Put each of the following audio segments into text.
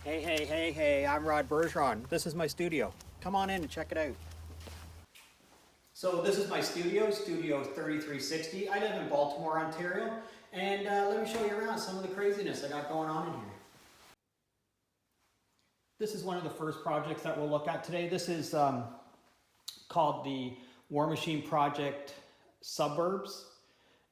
Hey, I'm Bergeron. This is my studio. Come on in and check it out. So this is my studio 3360. I live in Baltimore, Ontario, and let me show you around some of the craziness I got going on in here. This is one of the first projects that we'll look at today. This is called the War Machine Project Suburbs,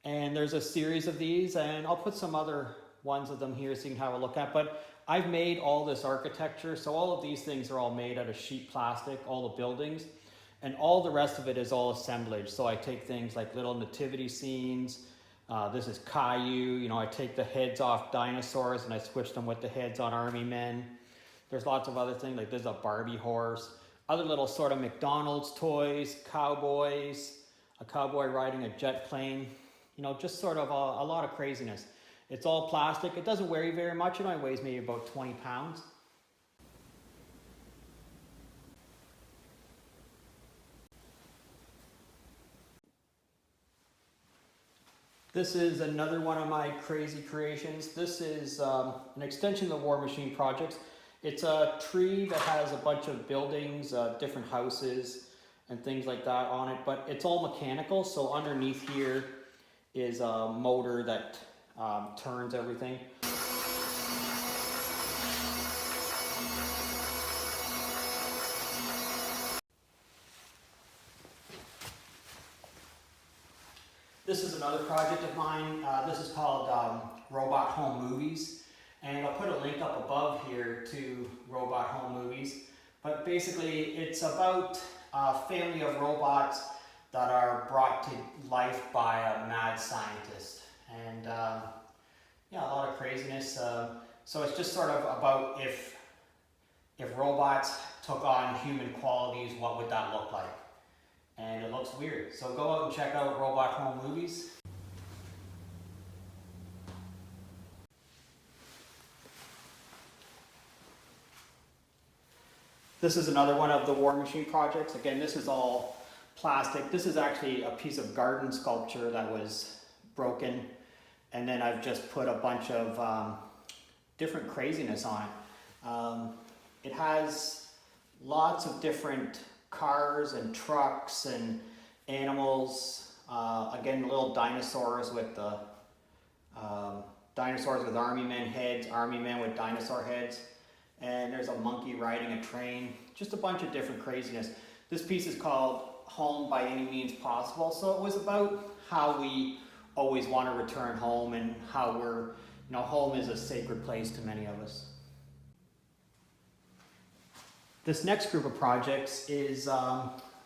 and there's a series of these, and I'll put some other ones of them here so you can have a look at. But I've made all this architecture, so all of these things are all made out of sheet plastic, all the buildings, and all the rest of it is all assemblage. So I take things like little nativity scenes. This is Caillou. I take the heads off dinosaurs and I switch them with the heads on army men. There's lots of other things, like there's a Barbie horse, other little sort of McDonald's toys, cowboys, a cowboy riding a jet plane, just sort of a lot of craziness. It's all plastic. It doesn't weigh very much. It only weighs maybe about 20 pounds. This is another one of my crazy creations. This is an extension of the War Machine projects. It's a tree that has a bunch of buildings, different houses and things like that on it, but it's all mechanical. So underneath here is a motor that turns everything. This is another project of mine. This is called Robot Home Movies, and I'll put a link up above here to Robot Home Movies. But basically it's about a family of robots that are brought to life by a mad scientist. And a lot of craziness. So it's just sort of about if robots took on human qualities, what would that look like? And it looks weird. So go out and check out Robot Home Movies. This is another one of the War Machine projects. Again, this is all plastic. This is actually a piece of garden sculpture that was broken, and then I've just put a bunch of different craziness on it. It has lots of different cars and trucks and animals. Again, little dinosaurs with the dinosaurs with army men heads, army men with dinosaur heads, and there's a monkey riding a train. Just a bunch of different craziness. This piece is called Home by Any Means Possible. So it was about how we always want to return home and how home is a sacred place to many of us. This next group of projects is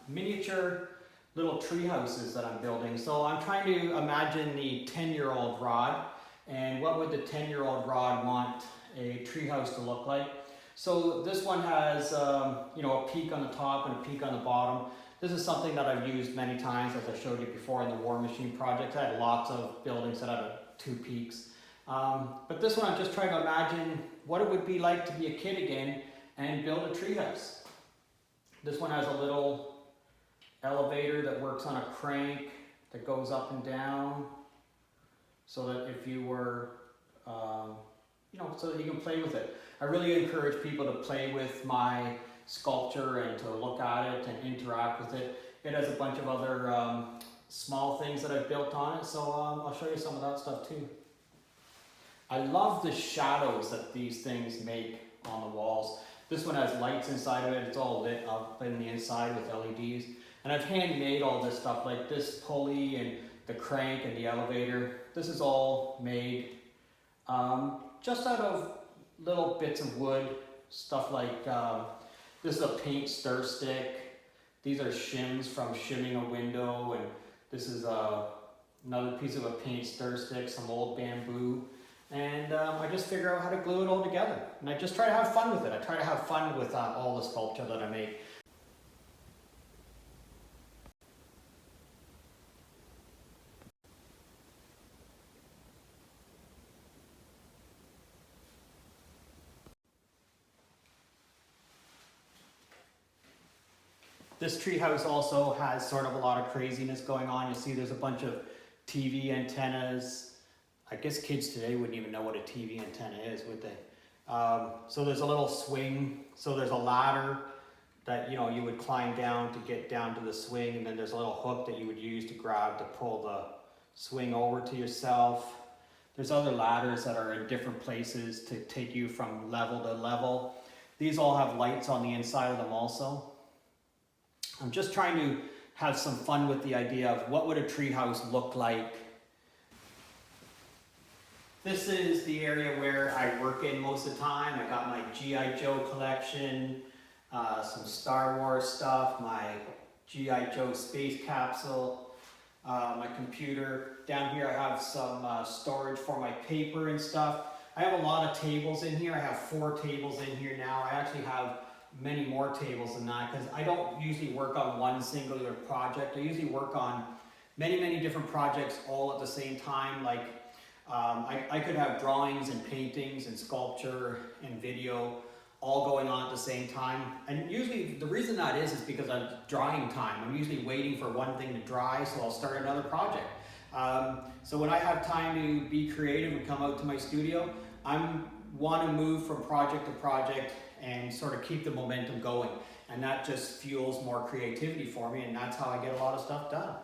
miniature little tree houses that I'm building. So I'm trying to imagine the 10-year-old Rod, and what would the 10-year-old Rod want a tree house to look like. So this one has a peak on the top and a peak on the bottom. This is something that I've used many times, as I showed you before in the War Machine project. I had lots of buildings that had 2 peaks. But this one I'm just trying to imagine what it would be like to be a kid again and build a treehouse. This one has a little elevator that works on a crank that goes up and down, so that if you were, so that you can play with it. I really encourage people to play with my sculpture and to look at it and interact with it. It has a bunch of other small things that I've built on it, so I'll show you some of that stuff too. I love the shadows that these things make on the walls. This one has lights inside of it. It's all lit up in the inside with LEDs. And I've handmade all this stuff, like this pulley and the crank and the elevator. This is all made just out of little bits of wood, stuff like this is a paint stir stick. These are shims from shimming a window, and this is another piece of a paint stir stick, some old bamboo. And I just figure out how to glue it all together. And I just try to have fun with it. I try to have fun with all the sculpture that I make. This treehouse also has sort of a lot of craziness going on. You see there's a bunch of TV antennas. I guess kids today wouldn't even know what a TV antenna is, would they? So there's a little swing, so there's a ladder that you would climb down to get down to the swing, and then there's a little hook that you would use to grab to pull the swing over to yourself. There's other ladders that are in different places to take you from level to level. These all have lights on the inside of them also. I'm just trying to have some fun with the idea of what would a treehouse look like. This is the area where I work in most of the time. I got my G.I. Joe collection, some Star Wars stuff, my G.I. Joe space capsule, my computer. Down here I have some storage for my paper and stuff. I have a lot of tables in here. I have 4 tables in here now. I actually have many more tables than that because I don't usually work on one singular project. I usually work on many different projects all at the same time. Like I could have drawings and paintings and sculpture and video all going on at the same time. And usually the reason that is because I'm drying time. I'm usually waiting for one thing to dry, so I'll start another project. So when I have time to be creative and come out to my studio, I want to move from project to project and sort of keep the momentum going. And that just fuels more creativity for me, and that's how I get a lot of stuff done.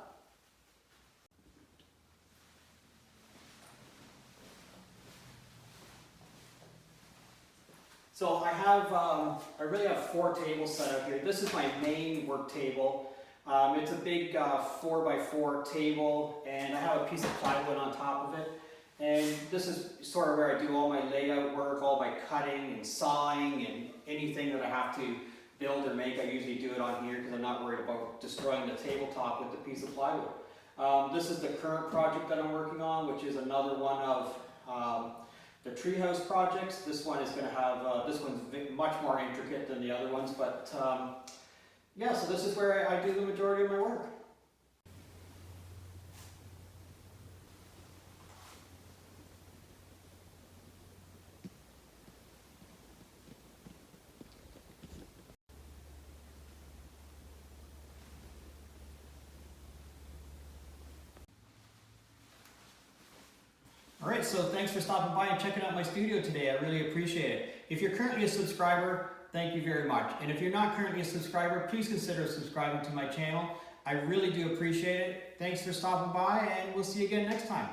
So I really have 4 tables set up here. This is my main work table. It's a big 4x4 table, and I have a piece of plywood on top of it. And this is sort of where I do all my layout work, all my cutting and sawing and anything that I have to build or make. I usually do it on here because I'm not worried about destroying the tabletop with the piece of plywood. This is the current project that I'm working on, which is another one of the Treehouse projects. This one is going to have, this one's much more intricate than the other ones, but yeah, so this is where I do the majority of my work. Alright, so thanks for stopping by and checking out my studio today. I really appreciate it. If you're currently a subscriber, thank you very much. And if you're not currently a subscriber, please consider subscribing to my channel. I really do appreciate it. Thanks for stopping by, and we'll see you again next time.